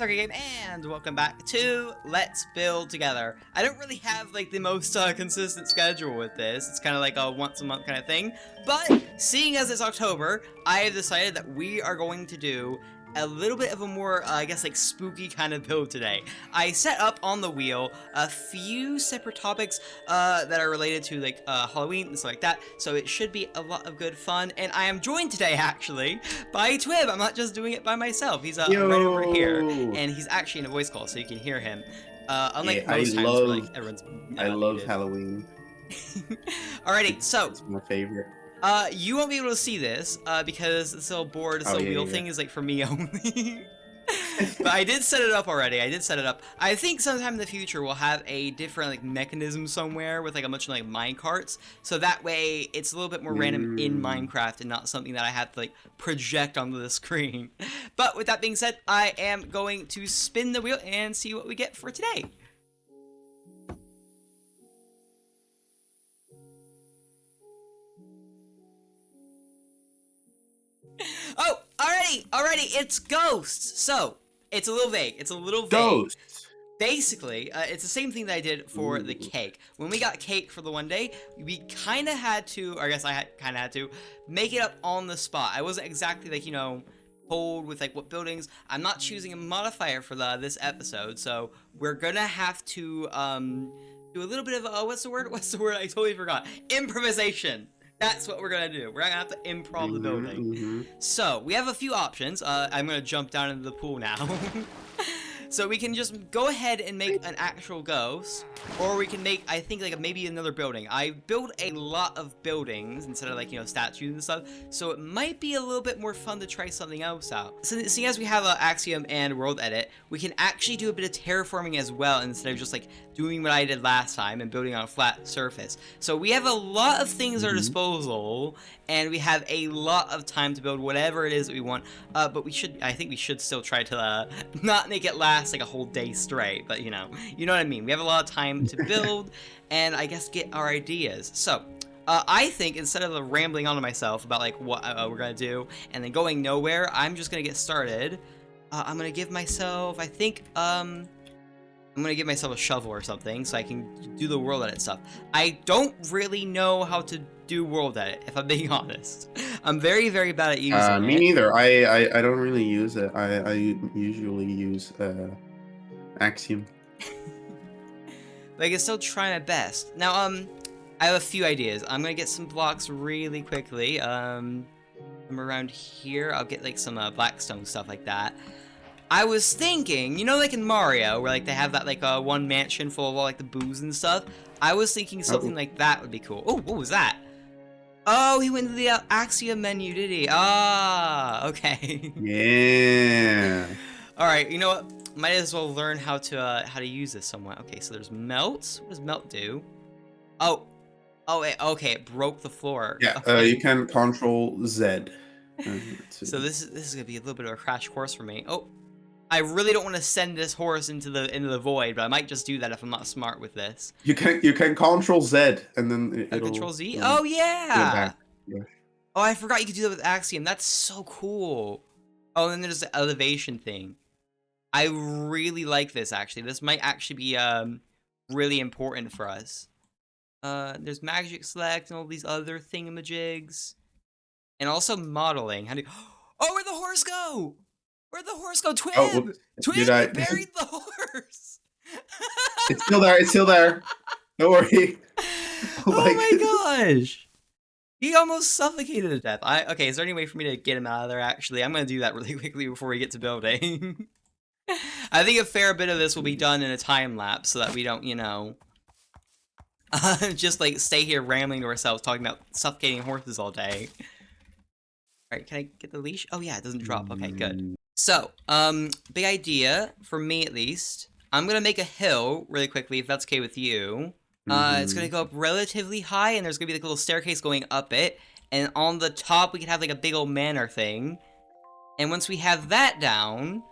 it's Arcade Game, and welcome back to Let's Build Together. I don't really have, like, the most consistent schedule with this. It's kind of like a once-a-month kind of thing. But, seeing as it's October, I have decided that we are going to do a little bit of a more, I guess, like, spooky kind of build today. I set up on the wheel a few separate topics that are related to, like, Halloween and stuff like that, so it should be a lot of good fun. And I am joined today, actually, by Twib. I'm not just doing it by myself. He's right over here, and he's actually in a voice call, so you can hear him. Unlike most times where, like, everyone's I love muted. Halloween. Alrighty, so It's my favorite. you won't be able to see this, because this little board, this little wheel thing is, like, for me only. But I did set it up already. I think sometime in the future we'll have a different, like, mechanism somewhere with, like, a bunch of, like, mine carts. So that way it's a little bit more random in Minecraft and not something that I have to, like, project onto the screen. But with that being said, I am going to spin the wheel and see what we get for today. Oh, already, it's ghosts. So, it's a little vague. It's a little vague. Ghosts. Basically, it's the same thing that I did for the cake. When we got cake for the one day, we kind of had to, or I guess I kind of had to, make it up on the spot. I wasn't exactly, like, you know, told with, like, what buildings. I'm not choosing a modifier for this episode, so we're gonna have to, do a little bit of, what's the word? I totally forgot. Improvisation. That's what we're gonna do. We're gonna have to improv the building. So, we have a few options. I'm gonna jump down into the pool now. So we can just go ahead and make an actual ghost, or we can make, I think, like, maybe another building. I build a lot of buildings instead of, like, you know, statues and stuff, so it might be a little bit more fun to try something else out. So seeing as we have Axiom and World Edit, we can actually do a bit of terraforming as well instead of just, like, doing what I did last time and building on a flat surface. So we have a lot of things at our disposal, and we have a lot of time to build whatever it is that we want, but I think we should still try to not make it last like a whole day straight, but you know what I mean. We have a lot of time to build and I guess get our ideas. So I think instead of rambling on to myself about, like, what we're gonna do and then going nowhere, I'm just gonna get started. I'm gonna give myself, I think, I'm gonna give myself a shovel or something so I can do the world edit stuff. I don't really know how to do world edit, if I'm being honest. I'm very, very bad at using it. Me neither. I don't really use it. I usually use Axiom. But I can still try my best. Now, I have a few ideas. I'm gonna get some blocks really quickly. From around here, I'll get, like, some blackstone stuff like that. I was thinking, you know, like in Mario, where, like, they have that, like, one mansion full of all, like, the booze and stuff. I was thinking something like that would be cool. Oh, what was that? Oh, he went to the Axiom menu, did he? Ah, okay. Yeah. All right, you know what? Might as well learn how to use this somewhat. Okay, so there's melt. What does melt do? Oh, okay, it broke the floor. Yeah. Okay. You can Control Z. So this is gonna be a little bit of a crash course for me. Oh, I really don't want to send this horse into the void, but I might just do that if I'm not smart with this. You can Control Z and then it'll Control Z. Oh yeah. Yeah. Oh, I forgot you could do that with Axiom. That's so cool. Oh, and then there's the elevation thing. I really like this, actually. This might actually be really important for us. There's magic select and all these other thingamajigs. And also modeling. How do you... Oh, where'd the horse go? Where'd the horse go? Twib! Oh, Twib, you buried the horse! It's still there. Don't worry. Oh my gosh! He almost suffocated to death. Okay, is there any way for me to get him out of there, actually? I'm gonna do that really quickly before we get to building. I think a fair bit of this will be done in a time lapse so that we don't, you know, just, like, stay here rambling to ourselves talking about suffocating horses all day. Alright, can I get the leash? Oh yeah, it doesn't drop. Okay, good. So, big idea, for me at least. I'm gonna make a hill really quickly, if that's okay with you. It's gonna go up relatively high, and there's gonna be, like, a little staircase going up it. And on the top, we can have, like, a big old manor thing. And once we have that down,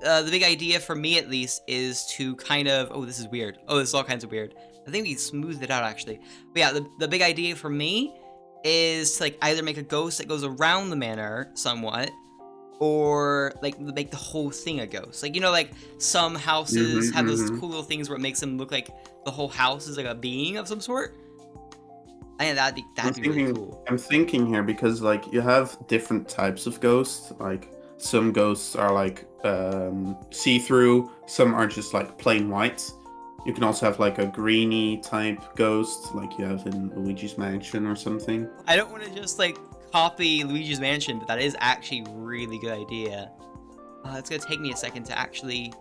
the big idea for me at least is to kind of... Oh, this is weird. Oh, this is all kinds of weird. I think we smoothed it out, actually. But yeah, the big idea for me is to, like, either make a ghost that goes around the manor somewhat, or like make the whole thing a ghost. Like, you know, like some houses have those Mm-hmm. cool little things where it makes them look like the whole house is like a being of some sort. I think that'd be really cool. I'm thinking here because like you have different types of ghosts. Like some ghosts are like see-through, some are just like plain white. You can also have like a greeny type ghost, like you have in Luigi's Mansion or something. I don't want to just like copy Luigi's Mansion, but that is actually a really good idea. It's gonna take me a second to actually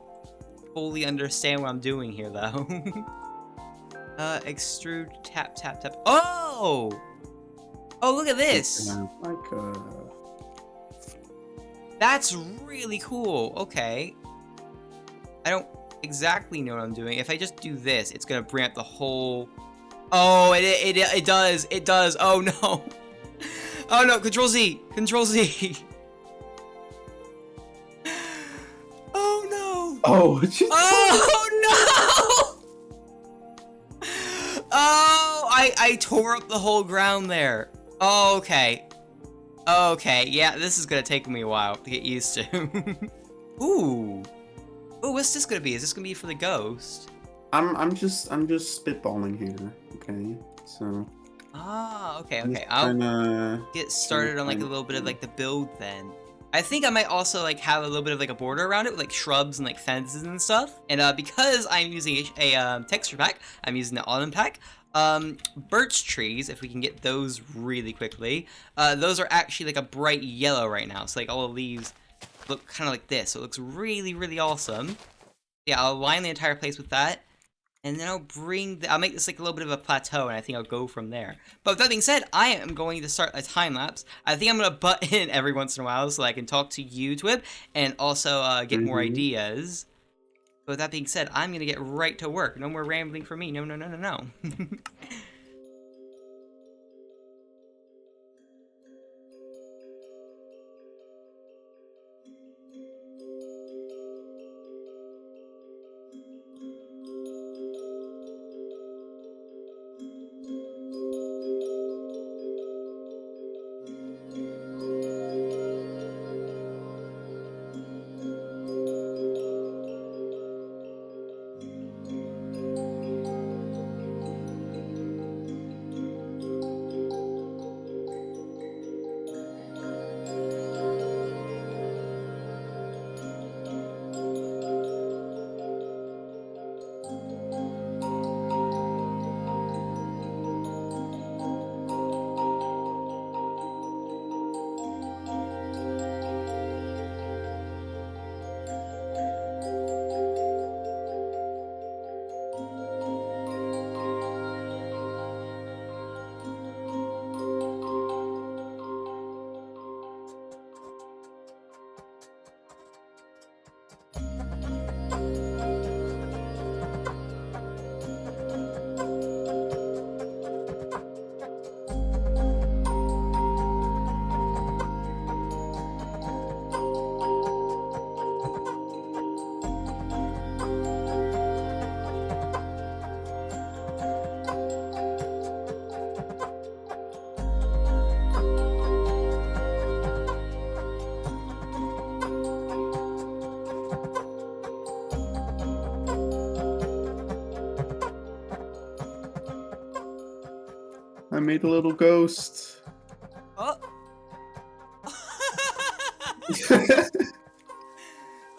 fully understand what I'm doing here, though. Extrude, tap, tap, tap. Oh! Oh, look at this! Like That's really cool. Okay. I don't exactly know what I'm doing. If I just do this, it's gonna bring up the whole... Oh, it does. It does. Oh, no. Oh, no. Control Z. Control Z. Oh, no. oh, Oh, no! Oh, I tore up the whole ground there. Oh, okay. Okay, yeah, this is gonna take me a while to get used to. Ooh. Ooh, what's this gonna be? Is this gonna be for the ghost? I'm just spitballing here. Okay, so Ah, okay, I'm okay. just I'll trying get started on like a little bit of like the build then. I think I might also like have a little bit of like a border around it with like shrubs and like fences and stuff. And because I'm using a texture pack, I'm using the autumn pack. Birch trees, if we can get those really quickly, those are actually like a bright yellow right now. So like all the leaves look kind of like this. So it looks really, really awesome. Yeah, I'll line the entire place with that. And then I'll make this like a little bit of a plateau, and I think I'll go from there. But with that being said, I am going to start a time lapse. I think I'm gonna butt in every once in a while so I can talk to you, Twib, and also get more ideas. But with that being said, I'm gonna get right to work. No more rambling for me. No, no, no, no, no. I made a little ghost. Oh.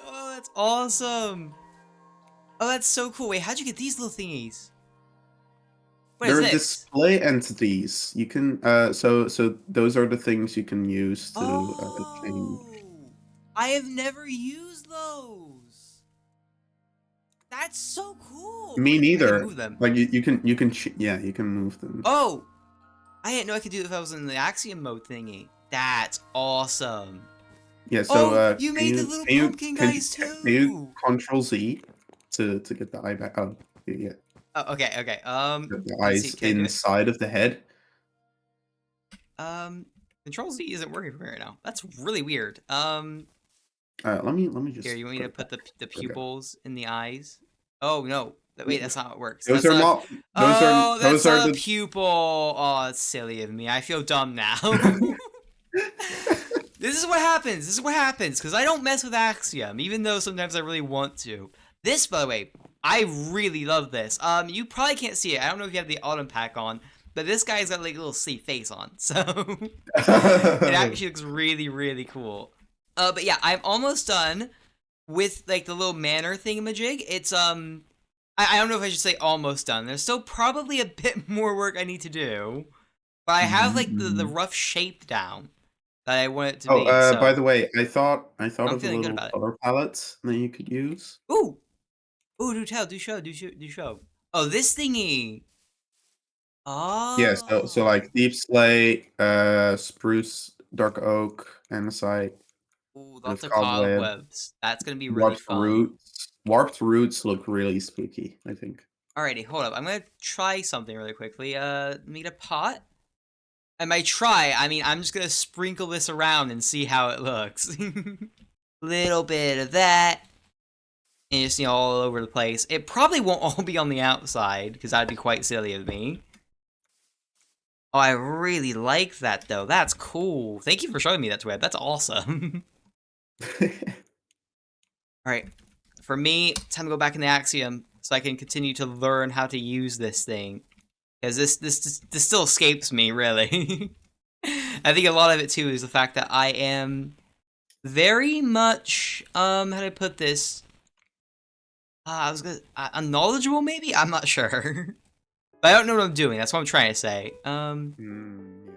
Oh, that's awesome. Oh, that's so cool. Wait, how'd you get these little thingies? What is They're this? display entities. You can so those are the things you can use to change. Oh, I have never used those. That's so cool. Me Wait, I can neither. move them. Like yeah, you can move them. Oh, I didn't know I could do it if I was in the Axiom mode thingy. That's awesome. Yeah, so you made the little pumpkin guys too. Can you Control Z to get the eye back? Oh, yeah. Oh, okay, okay. Get the let's see, eyes can I do it? inside of the head. Control Z isn't working for me right now. That's really weird. Let me just. Here, you want me to put the pupils in the eyes? Oh no. Wait, that's not how it works. Those That's are not... not. That's not a pupil. Oh, it's silly of me. I feel dumb now. This is what happens. This is what happens because I don't mess with Axiom, even though sometimes I really want to. This, by the way, I really love this. You probably can't see it. I don't know if you have the autumn pack on, but this guy's got like a little sleep face on, so it actually looks really, really cool. But yeah, I'm almost done with like the little manor thingamajig. It's I don't know if I should say almost done. There's still probably a bit more work I need to do, but I have like the rough shape down that I want it to Oh, be. by So the way, I thought I'm of a feeling good little about it. color palette that you could use. Ooh, ooh, do tell, do show, do show. Oh, this thingy. Yeah, so Oh, like deep slate, spruce, dark oak, andesite, ooh, bit lots of of cobweb, cobwebs. That's gonna be really warped fun. roots. Warped roots look really spooky, I think. Alrighty, hold up. I'm gonna try something really quickly. Need a pot. And by try, I mean I'm just gonna sprinkle this around and see how it looks. Little bit of that, and just all over the place. It probably won't all be on the outside because that'd be quite silly of me. Oh, I really like that though. That's cool. Thank you for showing me that, Web. That's awesome. All right, for me, time to go back in the Axiom so I can continue to learn how to use this thing because this still escapes me really. I think a lot of it too is the fact that I am very much how do I put this? I was gonna unknowledgeable maybe. I'm not sure, but I don't know what I'm doing. That's what I'm trying to say. Mm, yeah.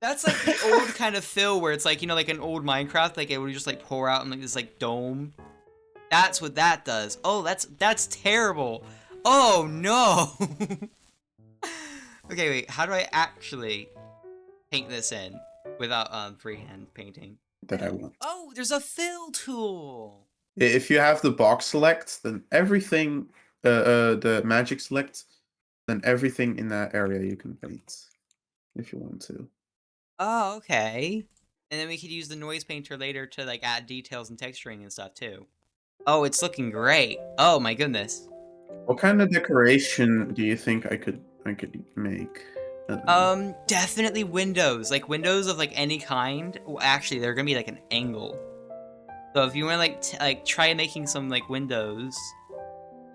That's like the old kind of fill where it's like, like an old Minecraft, like it would just like pour out in like this like dome. That's what that does. Oh, that's terrible. Oh no. Okay, wait. How do I actually paint this in without freehand painting? That I Fill. want. Oh, there's a fill tool. If you have the box select, then everything, the magic select, then everything in that area you can paint if you want to. Oh, okay. And then we could use the noise painter later to like add details and texturing and stuff too. Oh, it's looking great. Oh my goodness. What kind of decoration do you think I could make? Definitely windows. Like windows of like any kind. Well, actually, they're gonna be like an angle. So if you want to like try making some like windows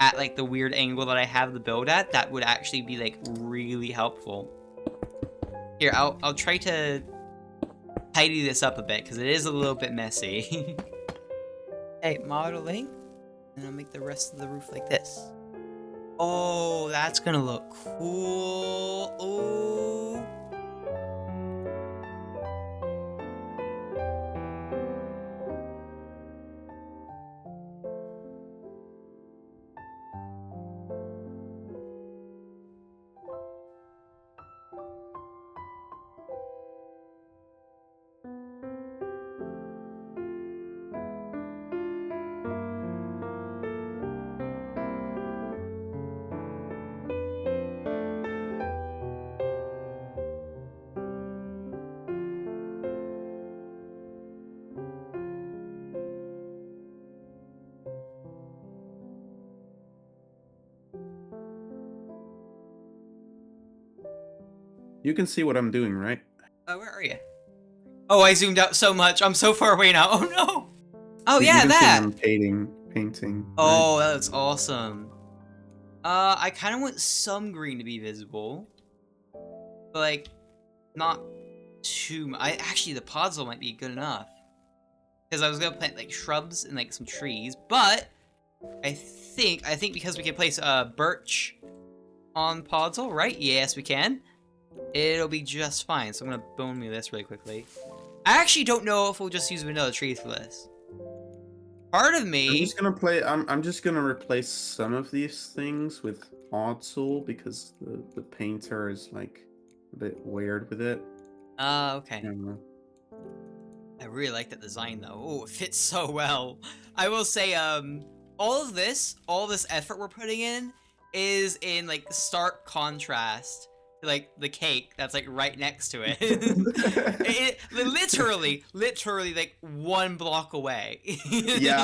at like the weird angle that I have the build at, that would actually be like really helpful. Here, I'll try to tidy this up a bit because it is a little bit messy. Hey, modeling, and I'll make the rest of the roof like this. Oh, that's gonna look cool. Ooh. You can see what I'm doing, right? Oh, where are you? Oh, I zoomed out so much. I'm so far away now. Oh no. Oh You yeah, can see that. I'm painting, right? Oh, that looks awesome. I kind of want some green to be visible, but like not too much. Actually, the podzol might be good enough because I was gonna plant like shrubs and like some trees, but I think because we can place birch on podzol, right? Yes, we can. It'll be just fine. So I'm gonna bone meal this really quickly. I actually don't know if we'll just use vanilla trees for this. Part of I'm me, just gonna play. I'm just gonna replace some of these things with Oddsoul because the painter is like a bit weird with it. okay. Yeah. I really like that design though. Oh, it fits so well. I will say, all this effort we're putting in is in like stark contrast to like the cake that's like right next to it. Literally like 1 block away. Yeah,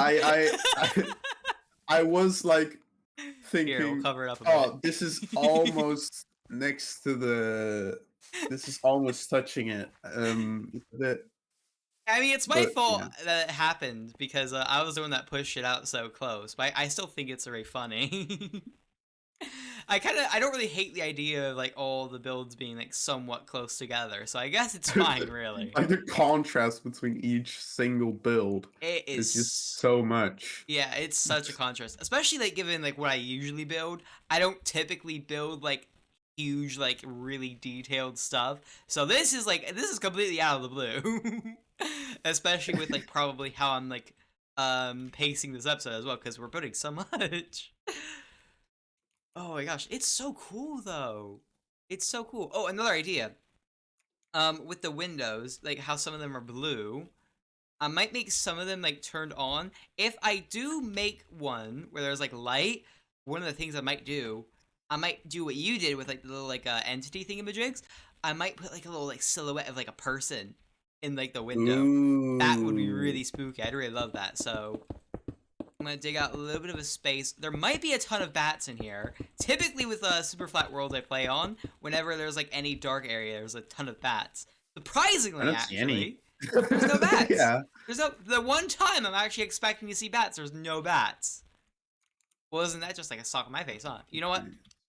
I was like Here, we'll thinking, cover it up a bit. oh, this is almost next to the. This is almost touching it. That, I mean, it's my but fault yeah. that it happened because I was the one that pushed it out so close. But I still think it's very funny. I don't really hate the idea of like all the builds being like somewhat close together. So I guess it's fine, really. Like the contrast between each single build It is just is. so much. Yeah, it's such a contrast, especially like given like what I usually build. I don't typically build like huge, like really detailed stuff. So this is completely out of the blue, especially with like probably how I'm like pacing this episode as well because we're putting so much. Oh my gosh, it's so cool though. It's so cool. Oh, another idea. With the windows, like how some of them are blue. I might make some of them like turned on. If I do make one where there's like light, one of the things I might do what you did with like the little like entity thingamajigs. I might put like a little like silhouette of like a person in like the window. That would be Ooh. really spooky. I'd really love that. So I'm gonna dig out a little bit of a space. There might be a ton of bats in here. Typically with super flat worlds I play on, whenever there's like any dark area, there's a ton of bats. I Surprisingly, don't see any. actually, there's no bats. Yeah. The one time I'm actually expecting to see bats, there's no bats. Well, isn't that just like a sock in my face, huh? You know what?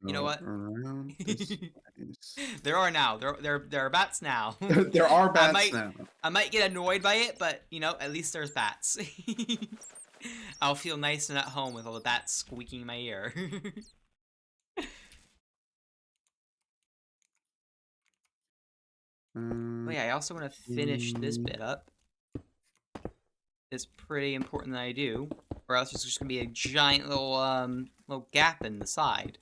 You know So what? around this place. There are now. There are bats now. There are I bats might now. I might get annoyed by it, but you know, at least there's bats. I'll feel nice and at home with all the bats squeaking in my ear. Oh yeah, I also want to finish this bit up. It's pretty important that I do, or else it's just gonna be a giant little gap in the side.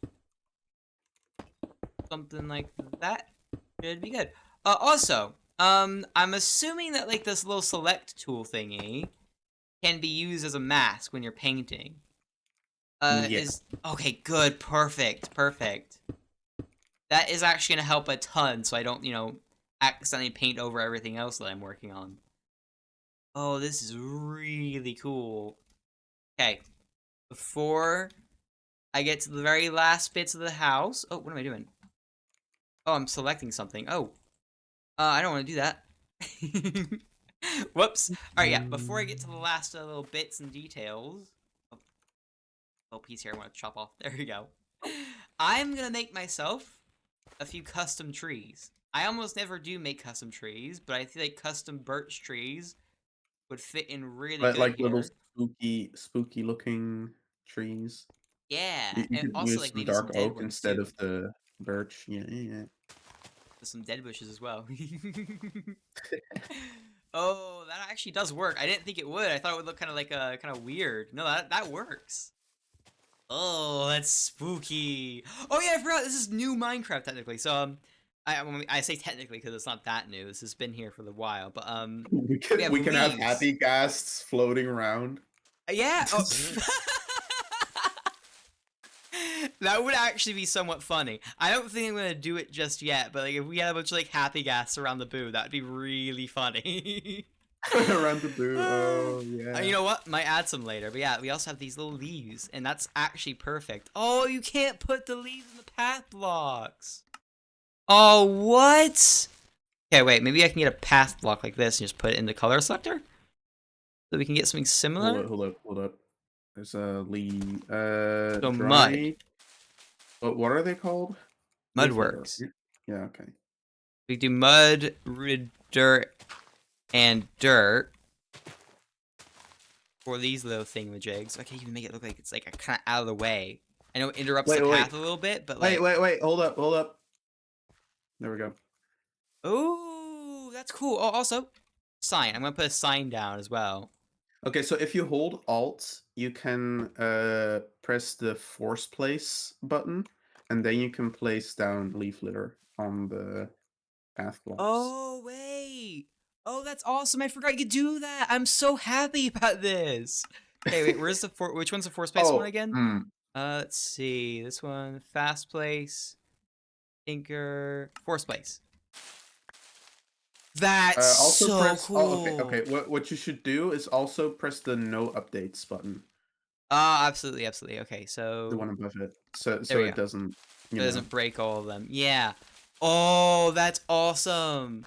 Something like that should be good. Also, I'm assuming that like this little select tool thingy can be used as a mask when you're painting. Yeah. Is okay, good, perfect. That is actually gonna help a ton, so I don't, you know, accidentally paint over everything else that I'm working on. Oh, this is really cool. Okay, before I get to the very last bits of the house. Oh, what am I doing? Oh, I'm selecting something. Oh, I don't want to do that. Whoops. All right, yeah. Before I get to the last little bits and details, oh, little piece here I want to chop off. There you go. I'm gonna make myself a few custom trees. I almost never do make custom trees, but I feel like custom birch trees would fit in really good Like little here. spooky looking trees. Yeah, You and could also use like some maybe some dark dead oak ones instead too. of the birch. Yeah, yeah. Some dead bushes as well. Oh, that actually does work. I didn't think it would. I thought it would look kind of like kind of weird. No, that works. Oh, that's spooky. Oh yeah, I forgot this is new Minecraft technically. So I say technically because it's not that new. This has been here for a while. But we have We can have leaves. happy ghasts floating around. Yeah. Oh. That would actually be somewhat funny. I don't think I'm gonna do it just yet, but like if we had a bunch of like happy gas around the boo, that'd be really funny. Around the boo. Oh You yeah. know what? Might add some later, but yeah, we also have these little leaves, and that's actually perfect. Oh, you can't put the leaves in the path blocks. Oh, what? Okay, wait, maybe I can get a path block like this and just put it in the color selector? So we can get something similar? Hold up. There's a So mud. dry. What are they called? Mud Leaf litter. works. Yeah, okay. We do mud, rooted dirt, and dirt for these little thingamajigs. I can't even make it look like it's like kind of out of the way. I know it interrupts the path a little bit, but like... Wait. Hold up. There we go. Oh, that's cool. Oh, also, sign. I'm gonna put a sign down as well. Okay, so if you hold Alt, you can press the force place button, and then you can place down leaf litter on the path blocks. Oh, wait. Oh, that's awesome. I forgot you could do that. I'm so happy about this. Okay, wait, where's the which one's the force place one Oh, again? Let's see. This one, fast place, tinker, force place. That's also so press. cool. Oh, okay. What you should do is also press the no updates button, Ah, absolutely. Okay, the so one above it, so there we it go. doesn't, So it doesn't break all of them. Yeah. Oh, that's awesome.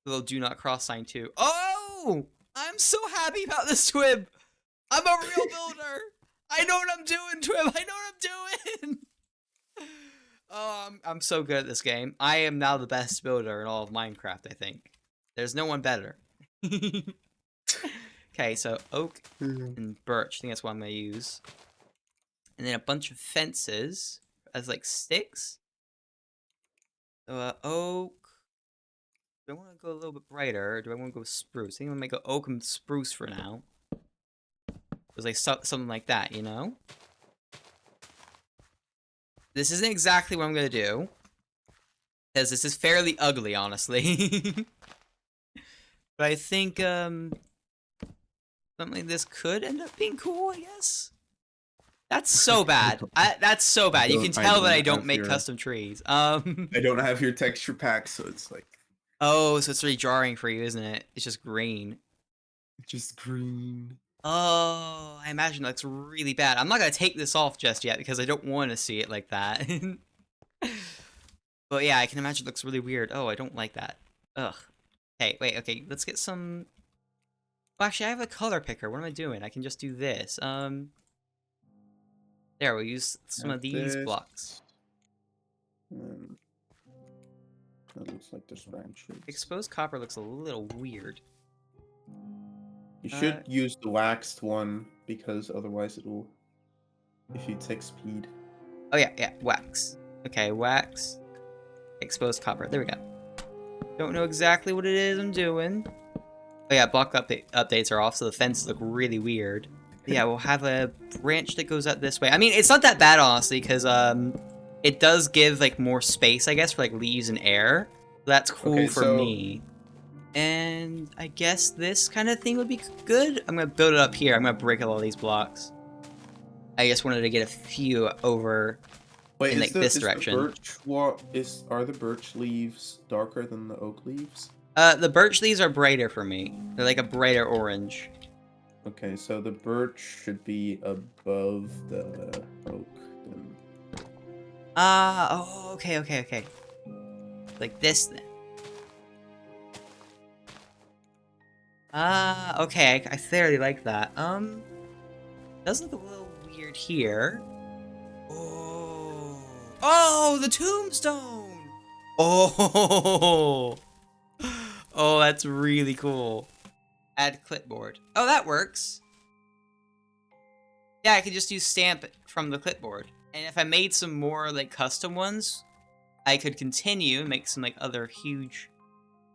Little do not cross sign too. Oh, I'm so happy about this, Twib. I'm a real builder. I know what I'm doing, Twib. I know what I'm doing. Oh, I'm so good at this game. I am now the best builder in all of Minecraft, I think. There's no one better. Okay, so oak and birch. I think that's what I'm going to use. And then a bunch of fences as like sticks. So oak. Do I want to go a little bit brighter, or do I want to go spruce? I think I'm going to make oak and spruce for now. It was like something like that, you know? This isn't exactly what I'm going to do. Because this is fairly ugly, honestly. But I think, something like this could end up being cool, I guess. That's so bad. That's so bad. You can tell that I don't make custom trees. I don't have your texture pack, so it's like... Oh, so it's really jarring for you, isn't it? It's just green. just green. Oh, I imagine that's really bad. I'm not gonna take this off just yet because I don't want to see it like that. But yeah, I can imagine it looks really weird. Oh, I don't like that. Ugh. Hey, wait, okay, let's get some... Well, actually, I have a color picker. What am I doing? I can just do this. There, we'll use some of these blocks. That looks like there's branches. Exposed copper looks a little weird. You should use the waxed one, because otherwise it'll... If you take speed. Oh yeah, wax. Okay, wax. Exposed copper. There we go. Don't know exactly what it is I'm doing. Oh yeah, block updates are off, so the fences look really weird. But yeah, we'll have a branch that goes out this way. I mean, it's not that bad, honestly, because it does give like more space, I guess, for like leaves and air. That's cool for me. And I guess this kind of thing would be good. I'm gonna build it up here. I'm gonna break all these blocks. I just wanted to get a few over in like this direction. Are the birch leaves darker than the oak leaves? The birch leaves are brighter for me. They're like a brighter orange. Okay, so the birch should be above the oak then. Oh, okay. Like this then. Okay, I fairly like that. Does look a little weird here. Oh, the tombstone! Oh! Oh, that's really cool. Add clipboard. Oh, that works. Yeah, I could just use stamp from the clipboard. And if I made some more, like, custom ones, I could continue and make some, like, other huge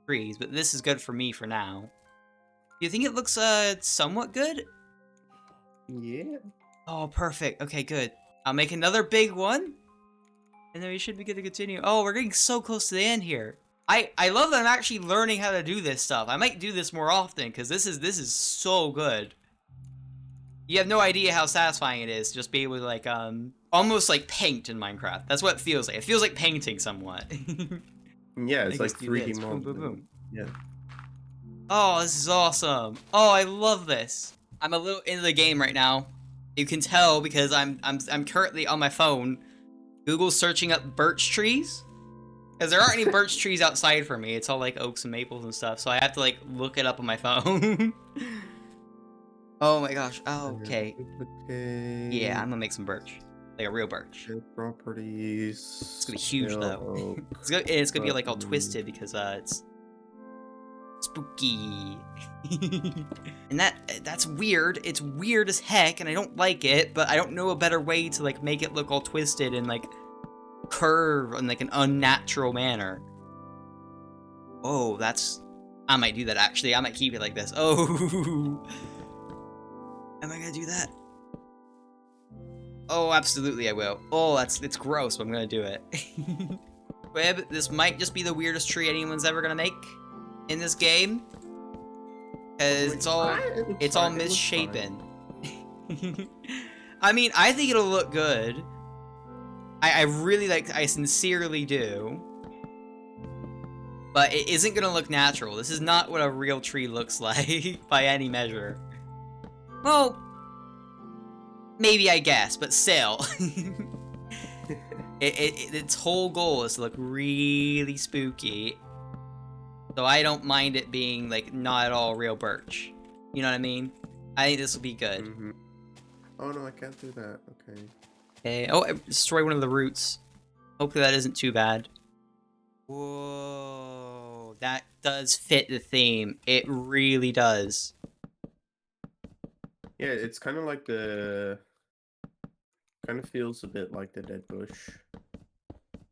trees. But this is good for me for now. Do you think it looks, somewhat good? Yeah. Oh, perfect. Okay, good. I'll make another big one. And then we should be good to continue. Oh, we're getting so close to the end here. I love that I'm actually learning how to do this stuff. I might do this more often, because this is so good. You have no idea how satisfying it is to just be able to, like, almost like paint in Minecraft. That's what it feels like. It feels like painting somewhat. Yeah, it's like 3D boom, boom, boom. Yeah. Oh, this is awesome. Oh, I love this. I'm a little into the game right now. You can tell because I'm currently on my phone Google's searching up birch trees. Because there aren't any birch trees outside for me. It's all like oaks and maples and stuff. So I have to like look it up on my phone. Oh my gosh. Oh, okay. Okay. Yeah, I'm gonna make some birch. Like a real birch. Properties. It's gonna be huge though. It's gonna be like all twisted because it's spooky. And that's weird. It's weird as heck and I don't like it, but I don't know a better way to like make it look all twisted and like curve in like an unnatural manner. Oh, I might do that actually. I might keep it like this. Oh. Am I gonna do that? Oh, absolutely I will. Oh, it's gross, but I'm gonna do it. Web, this might just be the weirdest tree anyone's ever gonna make in this game. Cause it's all misshapen. I mean, I think it'll look good. I really I sincerely do. But it isn't gonna look natural. This is not what a real tree looks like by any measure. Well, maybe I guess, but still. Its whole goal is to look really spooky. So I don't mind it being, like, not at all real birch. You know what I mean? I think this will be good. Mm-hmm. Oh no, I can't do that. Okay. Okay. Oh, I destroyed one of the roots. Hopefully that isn't too bad. Whoa. That does fit the theme. It really does. Yeah, it's kind of like the... Kind of feels a bit like the dead bush.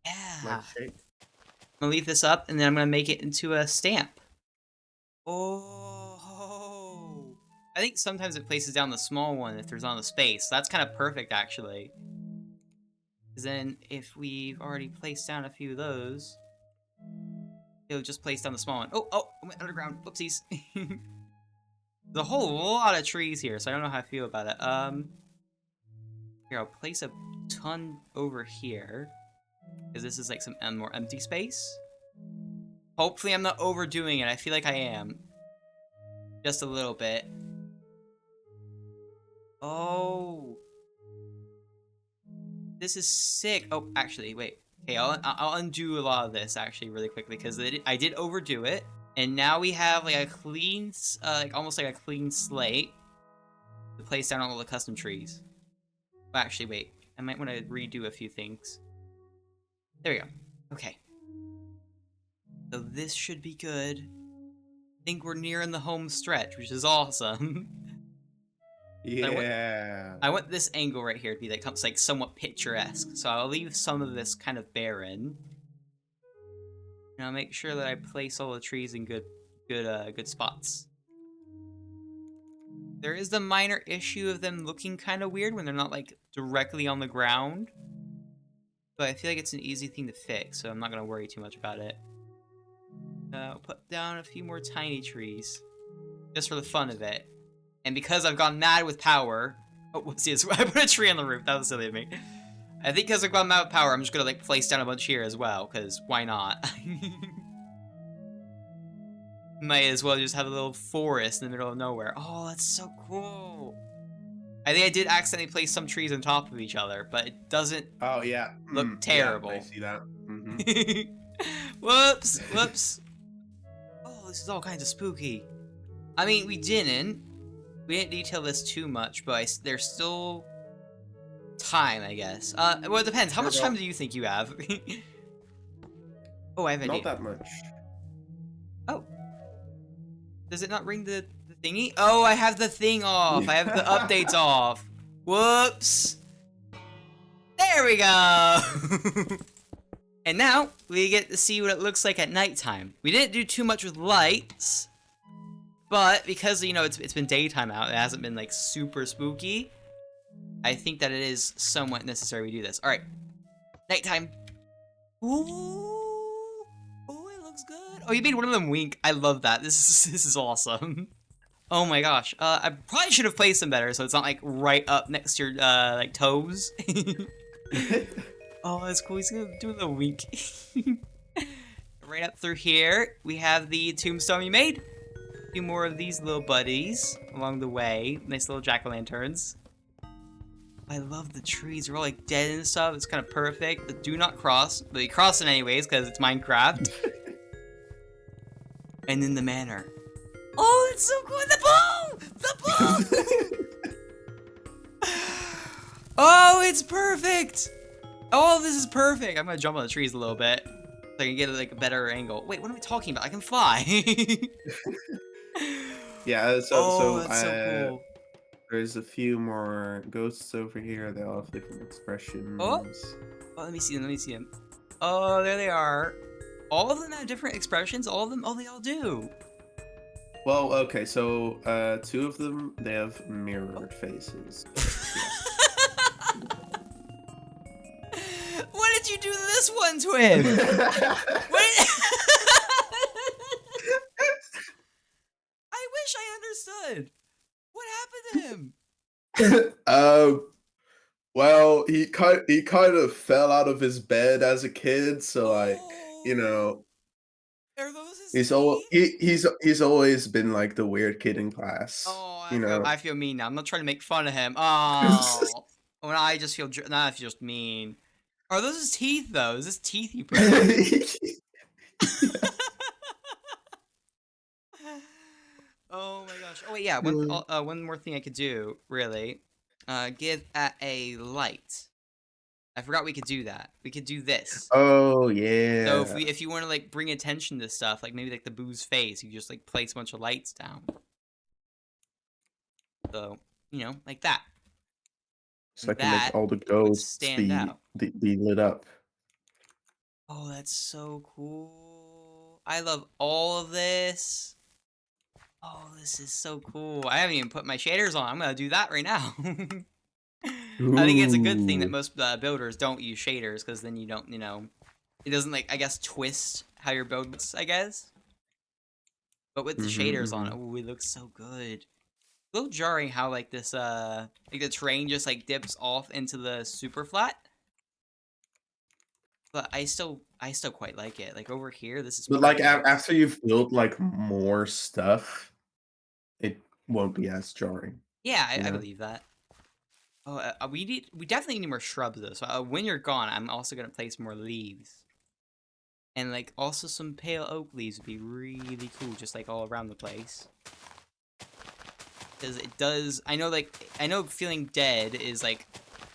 Yeah. Like shape. I'm gonna leave this up, and then I'm gonna make it into a stamp. Oh. I think sometimes it places down the small one if there's not enough space. That's kind of perfect, actually. Because then, if we've already placed down a few of those, it'll just place down the small one. Oh, I went underground. Whoopsies. There's a whole lot of trees here, so I don't know how I feel about it. Here, I'll place a ton over here. Because this is like some more empty space. Hopefully I'm not overdoing it. I feel like I am. Just a little bit. Oh. This is sick. Oh, actually, wait. Okay, I'll undo a lot of this, actually, really quickly. Because I did overdo it. And now we have like a clean, like almost like a clean slate to place down all the custom trees. Oh, actually, wait. I might want to redo a few things. There we go. Okay. So this should be good. I think we're nearing the home stretch, which is awesome. Yeah. I want this angle right here to be like somewhat picturesque. So I'll leave some of this kind of barren. And I'll make sure that I place all the trees in good spots. There is the minor issue of them looking kind of weird when they're not like directly on the ground. But I feel like it's an easy thing to fix, so I'm not gonna worry too much about it. I'll put down a few more tiny trees. Just for the fun of it. And because I've gone mad with power... Oh, whoopsies, I put a tree on the roof, that was silly of me. I think because I've gone mad with power, I'm just gonna like place down a bunch here as well, because why not? Might as well just have a little forest in the middle of nowhere. Oh, that's so cool. I think I did accidentally place some trees on top of each other, but it doesn't look terrible. Yeah, I see that. Mm-hmm. Whoops. Oh, this is all kinds of spooky. I mean, we didn't detail this too much, but there's still time, I guess. Well, it depends. How much time do you think you have? Oh, I have an idea. Not that much. Oh. Does it not ring the thingy? Oh, I have the thing off. I have the updates off. Whoops. There we go. And now we get to see what it looks like at nighttime. We didn't do too much with lights, but because, you know, it's been daytime out, it hasn't been like super spooky. I think that it is somewhat necessary we do this. All right, nighttime. Ooh. Oh, it looks good. Oh, you made one of them wink. I love that. This is awesome. Oh my gosh. I probably should have placed them better so it's not like right up next to your like toes. Oh, that's cool. He's gonna do a little wink. Right up through here, we have the tombstone you made. A few more of these little buddies along the way. Nice little jack-o'-lanterns. I love the trees. They're all like dead and stuff. It's kind of perfect. The do not cross, but you cross it anyways because it's Minecraft. And then the manor. Oh, it's so cool. The boom! Oh, it's perfect. Oh, this is perfect. I'm gonna jump on the trees a little bit so I can get like a better angle. Wait, what am I talking about? I can fly. Yeah, Oh, that's so cool. there's a few more ghosts over here. They all have different expressions. Oh, let me see them. Let me see them. Oh, there they are. All of them have different expressions. All of them. Oh, they all do. Well, okay, so 2 of them, they have mirrored faces. What did you do to this one, Twin? What? I wish I understood. What happened to him? Well, he kind of fell out of his bed as a kid, so like, you Oh, know, are those his he's teeth? he's always been like the weird kid in class, Oh, you know. I feel mean now. I'm not trying to make fun of him. Oh, well, now I just feel now I feel just mean. Are those his teeth though? Is this teeth he put in? Oh my gosh. Oh wait, yeah. One more thing I could do, really. Give at a light. I forgot we could do that. We could do this. Oh So yeah. if you want to like bring attention to stuff, like maybe like the boo's face, you just like place a bunch of lights down. So like that. So I And can make that all the would ghosts stand out. be lit up. Oh, that's so cool. I love all of this. Oh, this is so cool. I haven't even put my shaders on. I'm gonna do that right now. I think it's a good thing that Ooh. most builders don't use shaders because then you don't, it doesn't like, I guess, twist how your build looks, I guess. But with the shaders on, Mhm. oh, it looks so good. A little jarring how like this, like the terrain just like dips off into the super flat. But I still quite like it. Like over here, this is But like perfect. after you've built like more stuff, it won't be as jarring, Yeah, you I know? believe that. Oh, we definitely need more shrubs though. So when you're gone, I'm also gonna place more leaves, and like also some pale oak leaves would be really cool, just like all around the place. Because it does. I know feeling dead is like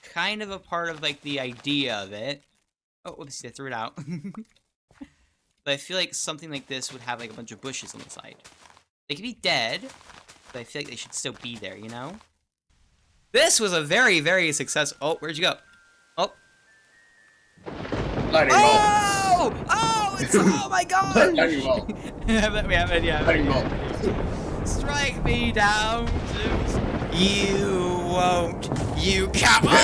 kind of a part of like the idea of it. Oh, whoops! I threw it out. But I feel like something like this would have like a bunch of bushes on the side. They could be dead, but I feel like they should still be there. This was a very, very successful. Oh, where'd you go? Oh. Lightning bolts. Oh! Oh! It's oh my gosh! Lightning bolt. we have an idea. Lightning bolt. Strike me down, Zeus. You won't. You come on!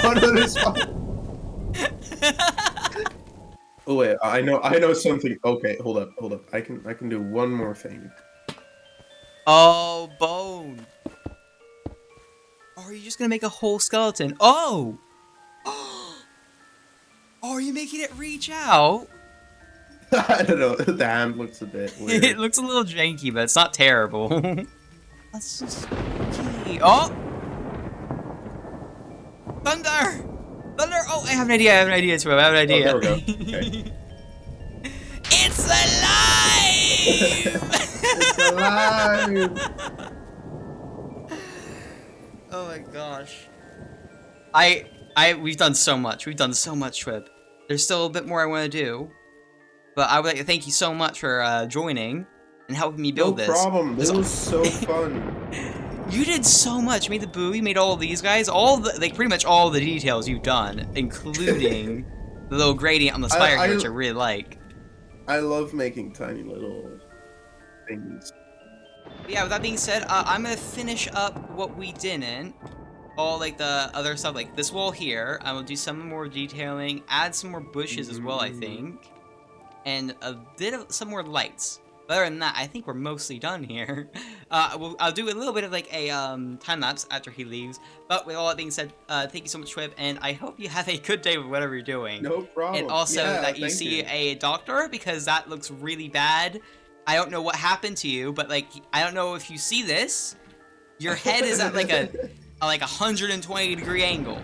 Oh no, this one. Oh wait, I know something. Okay, hold up. I can do one more thing. Oh, bone. Oh, are you just gonna make a whole skeleton? Oh! Oh, are you making it reach out? I don't know. The hand looks a bit weird. It looks a little janky, but it's not terrible. That's so spooky. Oh! Thunder! Thunder! Oh, I have an idea. I have an idea, too. I have an idea. Oh, there we go. Okay. It's alive! It's alive! Oh my gosh. We've done so much. We've done so much, Trip. There's still a bit more I want to do. But I would like to thank you so much for joining and helping me build No this. problem. This was so fun. You did so much. You made the boo. You made all of these guys. Pretty much all the details you've done, including the little gradient on the spire here, which I really like. I love making tiny little things. But yeah, with that being said, I'm gonna finish up what we didn't. All like the other stuff, like this wall here. I will do some more detailing, add some more bushes as well, I think, and a bit of some more lights. But other than that, I think we're mostly done here. I'll do a little bit of like a time lapse after he leaves. But with all that being said, thank you so much, Twib, and I hope you have a good day with whatever you're doing. No problem. And also Yeah, that you thank see you. a doctor, because that looks really bad. I don't know what happened to you, but like I don't know if you see this. Your head is at like like 120-degree angle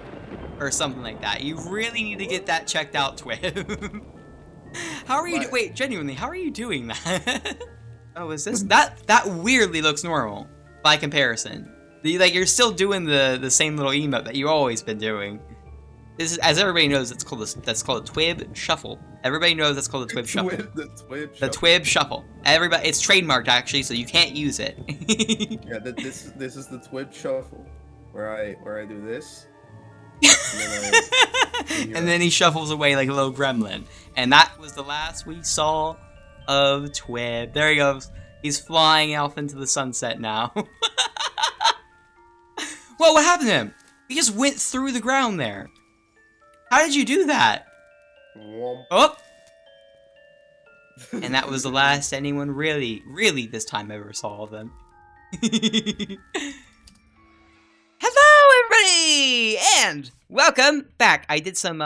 or something like that. You really need to get that checked out, Twib. How are you? Wait, genuinely, how are you doing that? Oh, is this that weirdly looks normal by comparison? Like you're still doing the same little emote that you've always been doing. This is, as everybody knows, that's called a Twib shuffle. Everybody knows that's called a Twib shuffle. The Twib shuffle. Everybody, it's trademarked actually, so you can't use it. Yeah, this is the Twib shuffle, where I do this, and then he shuffles away like a little gremlin. And that was the last we saw of Twib. There he goes. He's flying off into the sunset now. Whoa, what happened to him? He just went through the ground there. How did you do that? Oh! And that was the last anyone really this time ever saw of them. Hello, everybody, and welcome back. I did some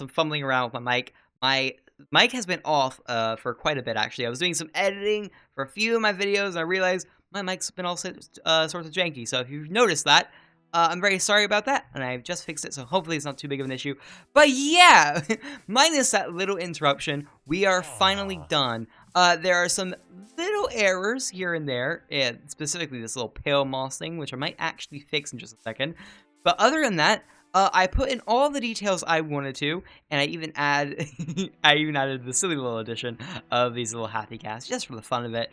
fumbling around with my mic. My mic has been off for quite a bit, actually. I was doing some editing for a few of my videos, and I realized my mic's been all sorts of janky. So if you've noticed that, I'm very sorry about that, and I've just fixed it, so hopefully it's not too big of an issue. But yeah, minus that little interruption, we are finally done. There are some little errors here and there, and specifically this little pale moss thing, which I might actually fix in just a second. But other than that, I put in all the details I wanted to, and I even added the silly little addition of these little happy casts, just for the fun of it.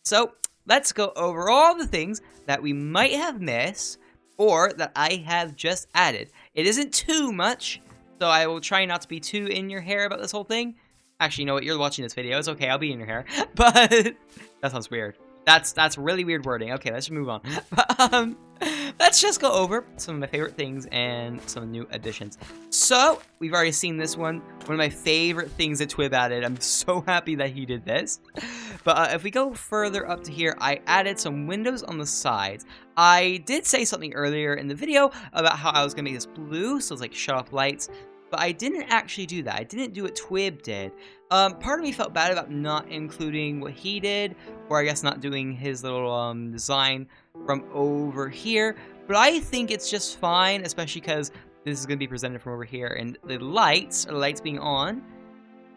So let's go over all the things that we might have missed, or that I have just added. It isn't too much, so I will try not to be too in your hair about this whole thing. Actually, you know what? You're watching this video. It's okay. I'll be in your hair. But that sounds weird. That's really weird wording. Okay, let's just move on. But, let's just go over some of my favorite things and some new additions. So, we've already seen this one. One of my favorite things that Twib added. I'm so happy that he did this. But if we go further up to here, I added some windows on the sides. I did say something earlier in the video about how I was going to make this blue, so it's like shut off lights. But I didn't actually do that. I didn't do what Twib did. Part of me felt bad about not including what he did, or I guess not doing his little design from over here. But I think it's just fine, especially because this is going to be presented from over here. And the lights being on,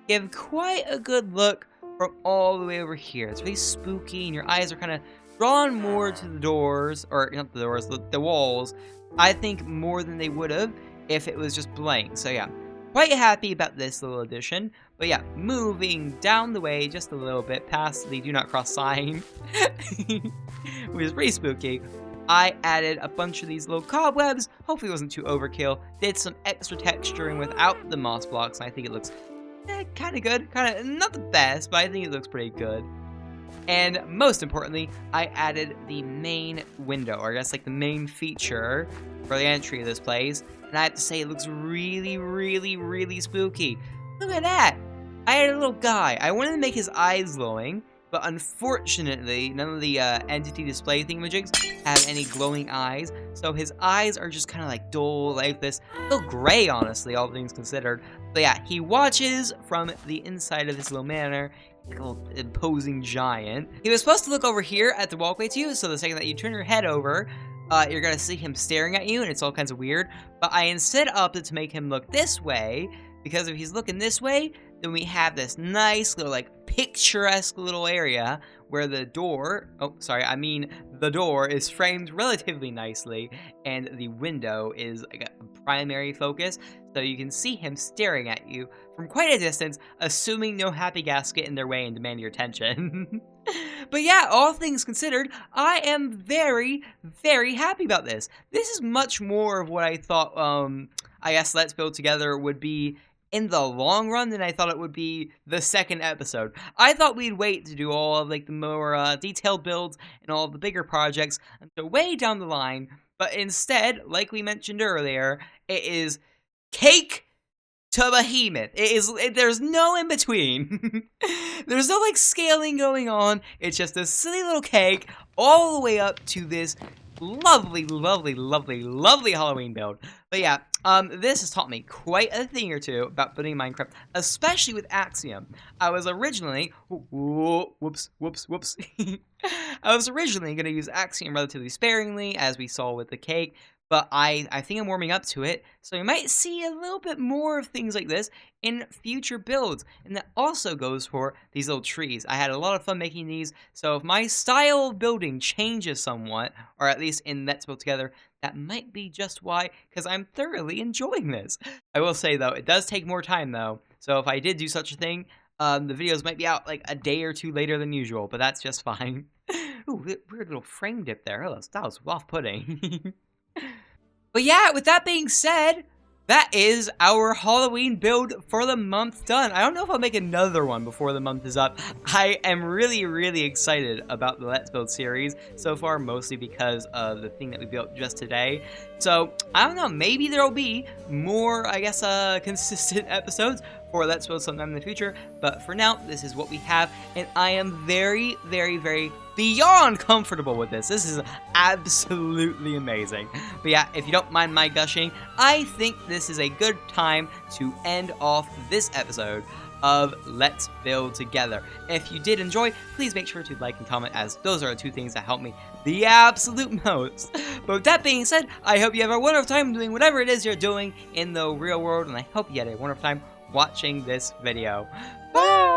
give quite a good look from all the way over here. It's really spooky, and your eyes are kind of drawn more to the doors, or not the doors, the walls, I think more than they would have if it was just blank. So yeah, quite happy about this little addition. But yeah, moving down the way just a little bit past the do not cross sign, which is pretty spooky, I added a bunch of these little cobwebs. Hopefully it wasn't too overkill. Did some extra texturing without the moss blocks, and I think it looks kind of good. Kind of not the best, but I think it looks pretty good. And most importantly, I added the main window, or I guess like the main feature for the entry of this place. And I have to say, it looks really spooky. Look at that! I had a little guy. I wanted to make his eyes glowing, but unfortunately, none of the entity display thingamajigs have any glowing eyes. So his eyes are just kind of like dull, like this. A little gray, honestly, all things considered. But yeah, he watches from the inside of this little manor. Like a little imposing giant. He was supposed to look over here at the walkway to you, so the second that you turn your head over, you're gonna see him staring at you, and it's all kinds of weird. But I instead opted to make him look this way, because if he's looking this way, then we have this nice little, like, picturesque little area where the door, the door is framed relatively nicely, and the window is like a primary focus, so you can see him staring at you from quite a distance, assuming no happy gas get in their way and demand your attention. But yeah, all things considered, I am very happy about this. This is much more of what I thought, I guess Let's Build Together would be in the long run than I thought it would be the second episode. I thought we'd wait to do all of like the more detailed builds and all of the bigger projects until way down the line, but instead, like we mentioned earlier, it is cake to behemoth. There's no in between. There's no like scaling going on. It's just a silly little cake all the way up to this lovely Halloween build. But yeah, this has taught me quite a thing or two about building Minecraft, especially with Axiom. I was originally, whoops. I was originally going to use Axiom relatively sparingly, as we saw with the cake, but I think I'm warming up to it, so you might see a little bit more of things like this in future builds, and that also goes for these little trees. I had a lot of fun making these, so if my style of building changes somewhat, or at least in Let's Build Together, that might be just why, because I'm thoroughly enjoying this. I will say, though, it does take more time, though, so if I did do such a thing, the videos might be out like a day or two later than usual, but that's just fine. Ooh, weird little frame dip there. Oh, that was off-putting. But yeah, with that being said, that is our Halloween build for the month done. I don't know if I'll make another one before the month is up. I am really excited about the Let's Build series so far, mostly because of the thing that we built just today. So, I don't know, maybe there'll be more, I guess, consistent episodes for Let's Build sometime in the future, but for now, this is what we have, and I am very beyond comfortable with this. This is absolutely amazing. But yeah, if you don't mind my gushing, I think this is a good time to end off this episode of Let's Build Together. If you did enjoy, please make sure to like and comment, as those are the two things that help me the absolute most. But with that being said, I hope you have a wonderful time doing whatever it is you're doing in the real world, and I hope you had a wonderful time watching this video. Bye!